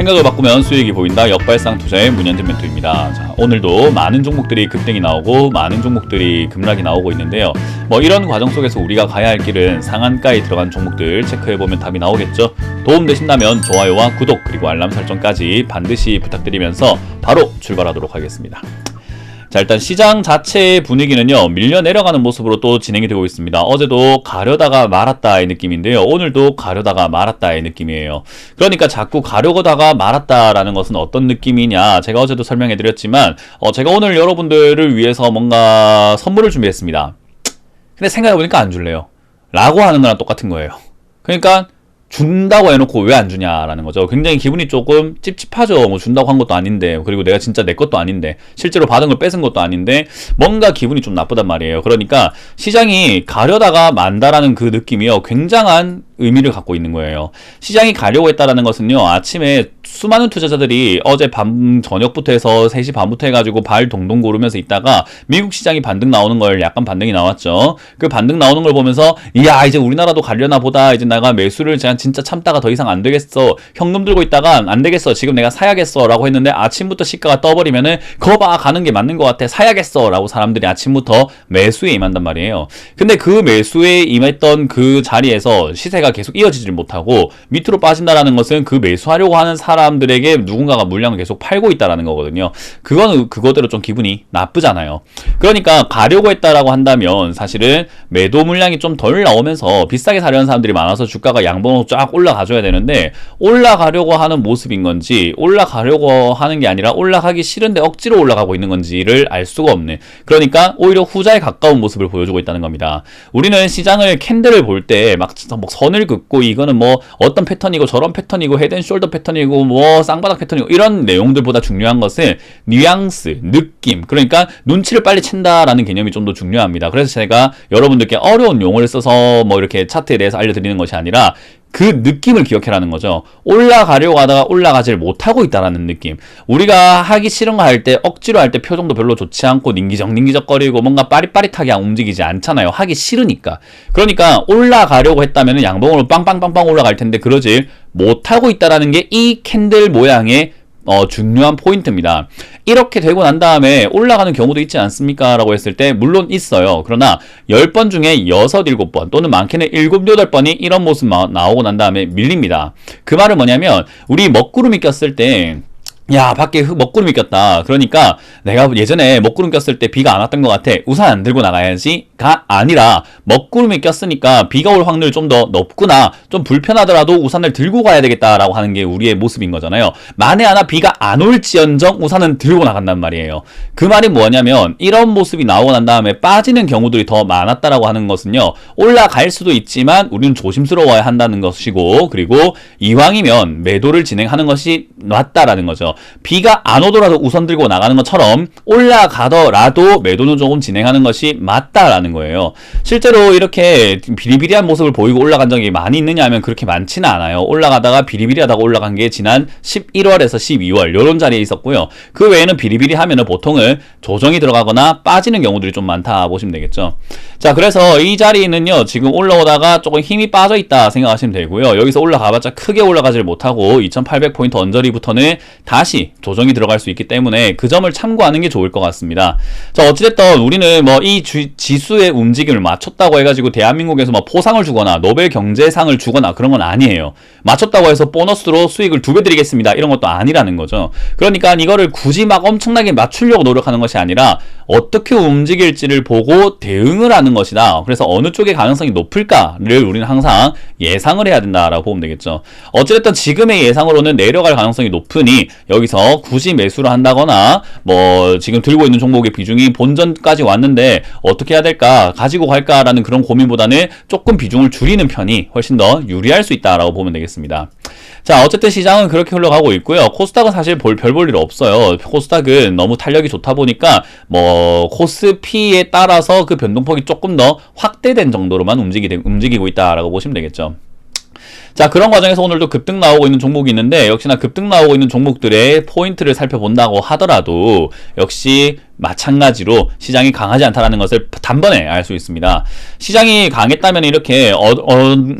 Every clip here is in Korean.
생각을 바꾸면 수익이 보인다. 역발상 투자의 문현진 멘토입니다. 자, 오늘도 많은 종목들이 급등이 나오고 많은 종목들이 급락이 나오고 있는데요. 뭐 이런 과정 속에서 우리가 가야 할 길은 상한가에 들어간 종목들 체크해보면 답이 나오겠죠. 도움되신다면 좋아요와 구독 그리고 알람 설정까지 반드시 부탁드리면서 바로 출발하도록 하겠습니다. 자, 일단 시장 자체의 분위기는요, 밀려 내려가는 모습으로 또 진행이 되고 있습니다. 어제도 가려다가 말았다의 느낌인데요, 오늘도 가려다가 말았다의 느낌이에요. 그러니까 자꾸 가려다가 말았다라는 것은 어떤 느낌이냐, 제가 어제도 설명해 드렸지만 제가 오늘 여러분들을 위해서 뭔가 선물을 준비했습니다. 근데 생각해보니까 안 줄래요 라고 하는 거랑 똑같은 거예요. 그러니까 준다고 해놓고 왜 안 주냐라는 거죠. 굉장히 기분이 조금 찝찝하죠. 뭐 준다고 한 것도 아닌데, 그리고 내가 진짜 내 것도 아닌데, 실제로 받은 걸 뺏은 것도 아닌데 뭔가 기분이 좀 나쁘단 말이에요. 그러니까 시장이 가려다가 만다라는 그 느낌이요, 굉장한 의미를 갖고 있는 거예요. 시장이 가려고 했다라는 것은요, 아침에 수많은 투자자들이 어제 밤 저녁부터 해서 3시 반부터 해가지고 발 동동 고르면서 있다가 미국 시장이 반등 나오는 걸, 약간 반등이 나왔죠. 그 반등 나오는 걸 보면서 이야, 이제 우리나라도 가려나 보다, 이제 내가 매수를 진짜 참다가 더 이상 안 되겠어, 현금 들고 있다가 안 되겠어, 지금 내가 사야겠어 라고 했는데 아침부터 시가가 떠버리면은 거봐, 가는 게 맞는 것 같아, 사야겠어 라고 사람들이 아침부터 매수에 임한단 말이에요. 근데 그 매수에 임했던 그 자리에서 시세가 계속 이어지질 못하고 밑으로 빠진다라는 것은 그 매수하려고 하는 사람들에게 누군가가 물량을 계속 팔고 있다라는 거거든요. 그거는 그거대로 좀 기분이 나쁘잖아요. 그러니까 가려고 했다라고 한다면 사실은 매도 물량이 좀 덜 나오면서 비싸게 사려는 사람들이 많아서 주가가 양봉으로 쫙 올라가줘야 되는데, 올라가려고 하는 모습인 건지 올라가려고 하는 게 아니라 올라가기 싫은데 억지로 올라가고 있는 건지를 알 수가 없네. 그러니까 오히려 후자에 가까운 모습을 보여주고 있다는 겁니다. 우리는 시장을 캔들을 볼 때 막 선을 긋고 이거는 뭐 어떤 패턴이고 저런 패턴이고 헤드앤숄더 패턴이고 뭐 쌍바닥 패턴이고 이런 내용들보다 중요한 것은 뉘앙스, 느낌, 그러니까 눈치를 빨리 챈다라는 개념이 좀 더 중요합니다. 그래서 제가 여러분들께 어려운 용어를 써서 뭐 이렇게 차트에 대해서 알려드리는 것이 아니라 그 느낌을 기억해라는 거죠. 올라가려고 하다가 올라가질 못하고 있다라는 느낌. 우리가 하기 싫은 거 할 때, 억지로 할 때 표정도 별로 좋지 않고 닝기적거리고 뭔가 빠릿빠릿하게 움직이지 않잖아요. 하기 싫으니까. 그러니까 올라가려고 했다면 양봉으로 빵빵빵빵 올라갈 텐데 그러질 못하고 있다라는 게 이 캔들 모양의 중요한 포인트입니다. 이렇게 되고 난 다음에 올라가는 경우도 있지 않습니까? 라고 했을 때 물론 있어요. 그러나 10번 중에 6, 7번 또는 많게는 7, 8번이 이런 모습 나오고 난 다음에 밀립니다. 그 말은 뭐냐면, 우리 먹구름이 꼈을 때 야, 밖에 먹구름이 꼈다. 그러니까 내가 예전에 먹구름 꼈을 때 비가 안 왔던 것 같아, 우산 안 들고 나가야지가 아니라, 먹구름이 꼈으니까 비가 올 확률이 좀 더 높구나, 좀 불편하더라도 우산을 들고 가야 되겠다라고 하는 게 우리의 모습인 거잖아요. 만에 하나 비가 안 올지언정 우산은 들고 나간단 말이에요. 그 말이 뭐냐면, 이런 모습이 나오고 난 다음에 빠지는 경우들이 더 많았다라고 하는 것은요, 올라갈 수도 있지만 우리는 조심스러워야 한다는 것이고, 그리고 이왕이면 매도를 진행하는 것이 맞다라는 거죠. 비가 안 오더라도 우선 들고 나가는 것처럼 올라가더라도 매도는 조금 진행하는 것이 맞다라는 거예요. 실제로 이렇게 비리비리한 모습을 보이고 올라간 적이 많이 있느냐 하면 그렇게 많지는 않아요. 올라가다가 비리비리하다가 올라간 게 지난 11월에서 12월 이런 자리에 있었고요. 그 외에는 비리비리하면 보통은 조정이 들어가거나 빠지는 경우들이 좀 많다 보시면 되겠죠. 자, 그래서 이 자리는요, 지금 올라오다가 조금 힘이 빠져있다 생각하시면 되고요. 여기서 올라가봤자 크게 올라가질 못하고 2800포인트 언저리부터는 다시 조정이 들어갈 수 있기 때문에 그 점을 참고하는 게 좋을 것 같습니다. 자, 어찌됐든 우리는 뭐 이 지수의 움직임을 맞췄다고 해가지고 대한민국에서 뭐 포상을 주거나 노벨 경제상을 주거나 그런 건 아니에요. 맞췄다고 해서 보너스로 수익을 2배 드리겠습니다, 이런 것도 아니라는 거죠. 그러니까 이거를 굳이 막 엄청나게 맞추려고 노력하는 것이 아니라 어떻게 움직일지를 보고 대응을 하는 것이다. 그래서 어느 쪽의 가능성이 높을까를 우리는 항상 예상을 해야 된다라고 보면 되겠죠. 어찌됐든 지금의 예상으로는 내려갈 가능성이 높으니 여기서 굳이 매수를 한다거나 뭐 지금 들고 있는 종목의 비중이 본전까지 왔는데 어떻게 해야 될까, 가지고 갈까라는 그런 고민보다는 조금 비중을 줄이는 편이 훨씬 더 유리할 수 있다라고 보면 되겠습니다. 자, 어쨌든 시장은 그렇게 흘러가고 있고요. 코스닥은 사실 별 볼 일 없어요. 코스닥은 너무 탄력이 좋다 보니까 뭐 코스피에 따라서 그 변동폭이 조금 더 확대된 정도로만 움직이고 있다라고 보시면 되겠죠. 자, 그런 과정에서 오늘도 급등 나오고 있는 종목이 있는데, 역시나 급등 나오고 있는 종목들의 포인트를 살펴본다고 하더라도 역시 마찬가지로 시장이 강하지 않다라는 것을 단번에 알 수 있습니다. 시장이 강했다면 이렇게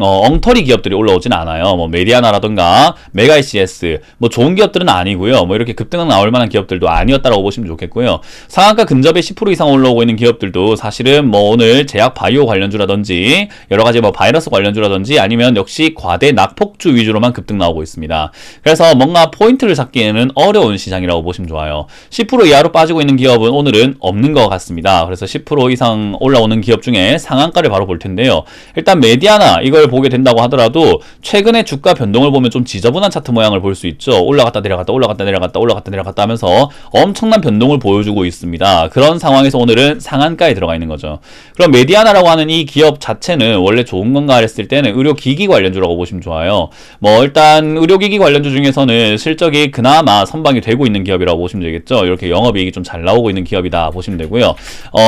엉터리 기업들이 올라오진 않아요. 뭐 메디아나라든가 메가이CS 뭐 좋은 기업들은 아니고요. 뭐 이렇게 급등 나올 만한 기업들도 아니었다라고 보시면 좋겠고요. 상한가 근접에 10% 이상 올라오고 있는 기업들도 사실은 뭐 오늘 제약 바이오 관련주라든지 여러 가지 뭐 바이러스 관련주라든지 아니면 역시 과대 낙폭주 위주로만 급등 나오고 있습니다. 그래서 뭔가 포인트를 잡기에는 어려운 시장이라고 보시면 좋아요. 10% 이하로 빠지고 있는 기업은 오늘은 없는 것 같습니다. 그래서 10% 이상 올라오는 기업 중에 상한가를 바로 볼 텐데요. 일단 메디아나 이걸 보게 된다고 하더라도 최근에 주가 변동을 보면 좀 지저분한 차트 모양을 볼 수 있죠. 올라갔다 내려갔다 올라갔다 내려갔다 올라갔다 내려갔다 하면서 엄청난 변동을 보여주고 있습니다. 그런 상황에서 오늘은 상한가에 들어가 있는 거죠. 그럼 메디아나라고 하는 이 기업 자체는 원래 좋은 건가 했을 때는 의료기기 관련주라고 보시면 좋아요. 뭐 일단 의료기기 관련주 중에서는 실적이 그나마 선방이 되고 있는 기업이라고 보시면 되겠죠. 이렇게 영업이익이 좀 잘 나오고 있는 기업이다 보시면 되고요.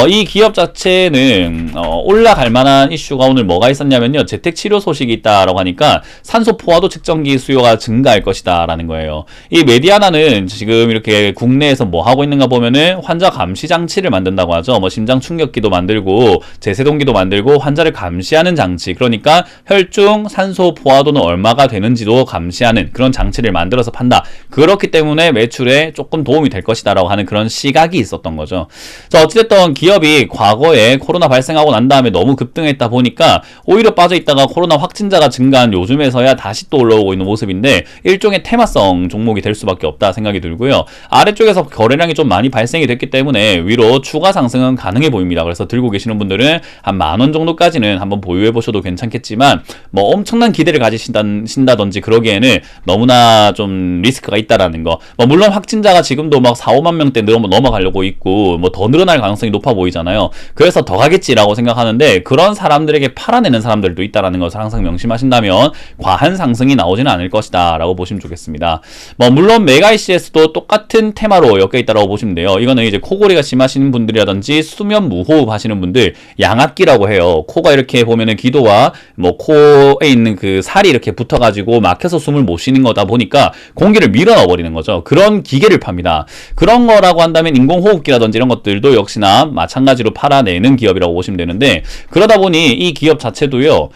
이 기업 자체는 올라갈 만한 이슈가 오늘 뭐가 있었냐면요. 재택치료 소식이 있다라고 하니까 산소 포화도 측정기 수요가 증가할 것이다 라는 거예요. 이 메디아나는 지금 이렇게 국내에서 뭐 하고 있는가 보면은 환자 감시 장치를 만든다고 하죠. 뭐 심장 충격기도 만들고 제세동기도 만들고 환자를 감시하는 장치, 그러니까 혈중 산소 포화도는 얼마가 되는지도 감시하는 그런 장치를 만들어서 판다. 그렇기 때문에 매출에 조금 도움이 될 것이다 라고 하는 그런 시각이 있었던 거죠. 자, 어찌됐든 기업이 과거에 코로나 발생하고 난 다음에 너무 급등했다 보니까 오히려 빠져있다가 코로나 확진자가 증가한 요즘에서야 다시 또 올라오고 있는 모습인데 일종의 테마성 종목이 될 수밖에 없다 생각이 들고요. 아래쪽에서 거래량이 좀 많이 발생이 됐기 때문에 위로 추가 상승은 가능해 보입니다. 그래서 들고 계시는 분들은 한 10,000원 정도까지는 한번 보유해 보셔도 괜찮겠지만 뭐 엄청난 기대를 가지신다든지 그러기에는 너무나 좀 리스크가 있다라는 거. 뭐 물론 확진자가 지금도 막 4-5만 명대 넘어가려고 있고 뭐 더 늘어날 가능성이 높아 보이잖아요. 그래서 더 가겠지라고 생각하는데 그런 사람들에게 팔아내는 사람들도 있다라는 것을 항상 명심하신다면 과한 상승이 나오지는 않을 것이다 라고 보시면 좋겠습니다. 뭐 물론 메가이CS도 똑같은 테마로 엮여 있다라고 보시면 돼요. 이거는 이제 코골이가 심하신 분들이라든지 수면 무호흡 하시는 분들, 양압기라고 해요. 코가 이렇게 보면은 기도와 뭐 코에 있는 그 살이 이렇게 붙어가지고 막혀서 숨을 못 쉬는 거다 보니까 공기를 밀어 넣어 버리는 거죠. 그런 기계를 팝니다. 그런 거라고 한다면 인공호흡기라든지 이런 것들도 역시나 마찬가지로 팔아내는 기업이라고 보시면 되는데, 그러다 보니 이 기업 자체도요,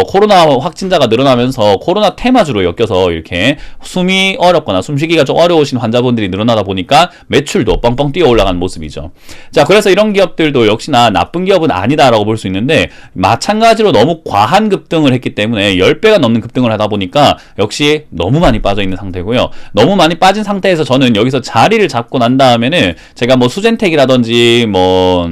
코로나 확진자가 늘어나면서 코로나 테마주로 엮여서 이렇게 숨이 어렵거나 숨쉬기가 좀 어려우신 환자분들이 늘어나다 보니까 매출도 뻥뻥 뛰어 올라가는 모습이죠. 자, 그래서 이런 기업들도 역시나 나쁜 기업은 아니다라고 볼 수 있는데 마찬가지로 너무 과한 급등을 했기 때문에 10배가 넘는 급등을 하다 보니까 역시 너무 많이 빠져 있는 상태고요. 너무 많이 빠진 상태에서 저는 여기서 자리를 잡고 난 다음에는 제가 뭐 수젠텍이라든지 뭐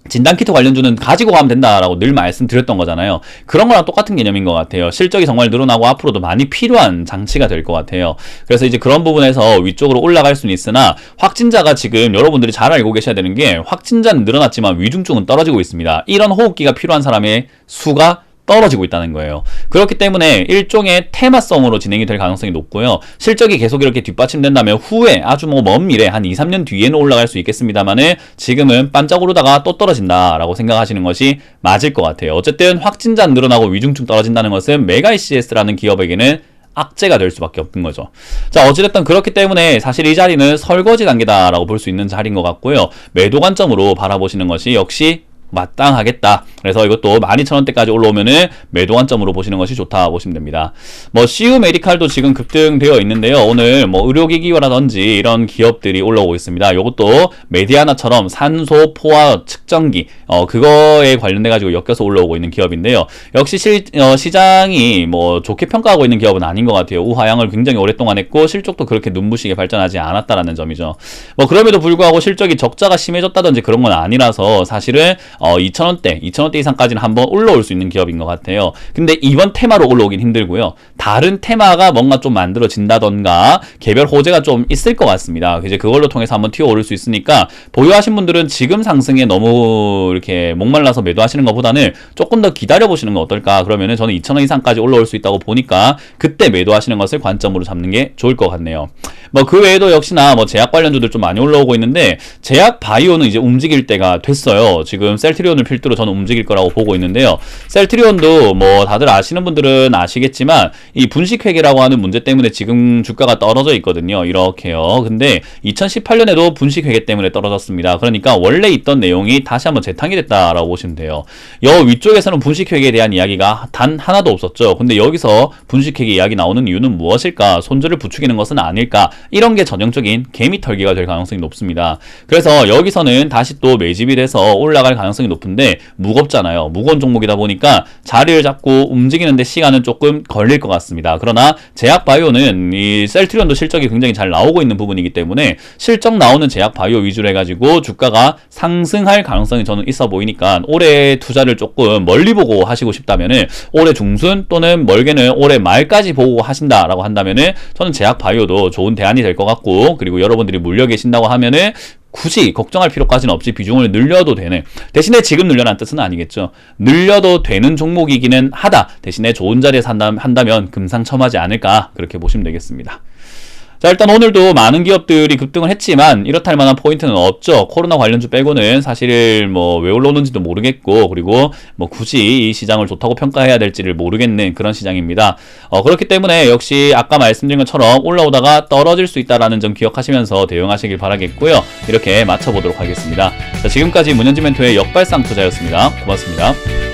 진단키트 관련주는 가지고 가면 된다라고 늘 말씀드렸던 거잖아요. 그런 거랑 똑같은 개념인 것 같아요. 실적이 정말 늘어나고 앞으로도 많이 필요한 장치가 될 것 같아요. 그래서 이제 그런 부분에서 위쪽으로 올라갈 수는 있으나 확진자가 지금 여러분들이 잘 알고 계셔야 되는 게 확진자는 늘어났지만 위중증은 떨어지고 있습니다. 이런 호흡기가 필요한 사람의 수가 떨어지고 있다는 거예요. 그렇기 때문에 일종의 테마성으로 진행이 될 가능성이 높고요. 실적이 계속 이렇게 뒷받침된다면 후에 아주 뭐 먼 미래 한 2-3년 뒤에는 올라갈 수 있겠습니다만은 지금은 반짝 오르다가 또 떨어진다라고 생각하시는 것이 맞을 것 같아요. 어쨌든 확진자 늘어나고 위중증 떨어진다는 것은 메가이CS라는 기업에게는 악재가 될 수밖에 없는 거죠. 자, 어찌됐든 그렇기 때문에 사실 이 자리는 설거지 단계다라고 볼 수 있는 자리인 것 같고요. 매도 관점으로 바라보시는 것이 역시 마땅하겠다. 그래서 이것도 12,000원대까지 올라오면은 매도 관점으로 보시는 것이 좋다 보시면 됩니다. 뭐 CU 메디칼도 지금 급등되어 있는데요. 오늘 뭐 의료기기라든지 이런 기업들이 올라오고 있습니다. 이것도 메디아나처럼 산소 포화 측정기 그거에 관련돼 가지고 엮여서 올라오고 있는 기업인데요. 역시 시장이 뭐 좋게 평가하고 있는 기업은 아닌 것 같아요. 우하향을 굉장히 오랫동안 했고 실적도 그렇게 눈부시게 발전하지 않았다라는 점이죠. 뭐 그럼에도 불구하고 실적이 적자가 심해졌다든지 그런 건 아니라서 사실은 2,000원대 이상까지는 한번 올라올 수 있는 기업인 것 같아요. 근데 이번 테마로 올라오긴 힘들고요. 다른 테마가 뭔가 좀 만들어진다던가 개별 호재가 좀 있을 것 같습니다. 이제 그걸로 통해서 한번 튀어오를 수 있으니까 보유하신 분들은 지금 상승에 너무 이렇게 목말라서 매도하시는 것보다는 조금 더 기다려보시는 건 어떨까? 그러면은 저는 2,000원 이상까지 올라올 수 있다고 보니까 그때 매도하시는 것을 관점으로 잡는 게 좋을 것 같네요. 뭐 그 외에도 역시나 뭐 제약 관련주들 좀 많이 올라오고 있는데 제약 바이오는 이제 움직일 때가 됐어요. 지금 셀트리온을 필두로 저는 움직일 거라고 보고 있는데요. 셀트리온도 뭐 다들 아시는 분들은 아시겠지만 이 분식회계라고 하는 문제 때문에 지금 주가가 떨어져 있거든요. 이렇게요. 근데 2018년에도 분식회계 때문에 떨어졌습니다. 그러니까 원래 있던 내용이 다시 한번 재탕이 됐다라고 보시면 돼요. 여 위쪽에서는 분식회계에 대한 이야기가 단 하나도 없었죠. 근데 여기서 분식회계 이야기 나오는 이유는 무엇일까? 손절을 부추기는 것은 아닐까? 이런 게 전형적인 개미 털기가 될 가능성이 높습니다. 그래서 여기서는 다시 또 매집이 돼서 올라갈 가능성이 높은데 무겁잖아요. 무거운 종목이다 보니까 자리를 잡고 움직이는데 시간은 조금 걸릴 것 같습니다. 그러나 제약바이오는 이 셀트리온도 실적이 굉장히 잘 나오고 있는 부분이기 때문에 실적 나오는 제약바이오 위주로 해가지고 주가가 상승할 가능성이 저는 있어 보이니까 올해 투자를 조금 멀리 보고 하시고 싶다면은 올해 중순 또는 멀게는 올해 말까지 보고 하신다라고 한다면은 저는 제약바이오도 좋은 대안이 될 것 같고, 그리고 여러분들이 물려 계신다고 하면은 굳이 걱정할 필요까지는 없이 비중을 늘려도 되는, 대신에 지금 늘려라는 뜻은 아니겠죠. 늘려도 되는 종목이기는 하다. 대신에 좋은 자리에 한다면 금상첨화지 않을까, 그렇게 보시면 되겠습니다. 자, 일단 오늘도 많은 기업들이 급등을 했지만 이렇다 할 만한 포인트는 없죠. 코로나 관련주 빼고는 사실 뭐 왜 올라오는지도 모르겠고, 그리고 뭐 굳이 이 시장을 좋다고 평가해야 될지를 모르겠는 그런 시장입니다. 그렇기 때문에 역시 아까 말씀드린 것처럼 올라오다가 떨어질 수 있다라는 점 기억하시면서 대응하시길 바라겠고요. 이렇게 맞춰보도록 하겠습니다. 자, 지금까지 문현지 멘토의 역발상 투자였습니다. 고맙습니다.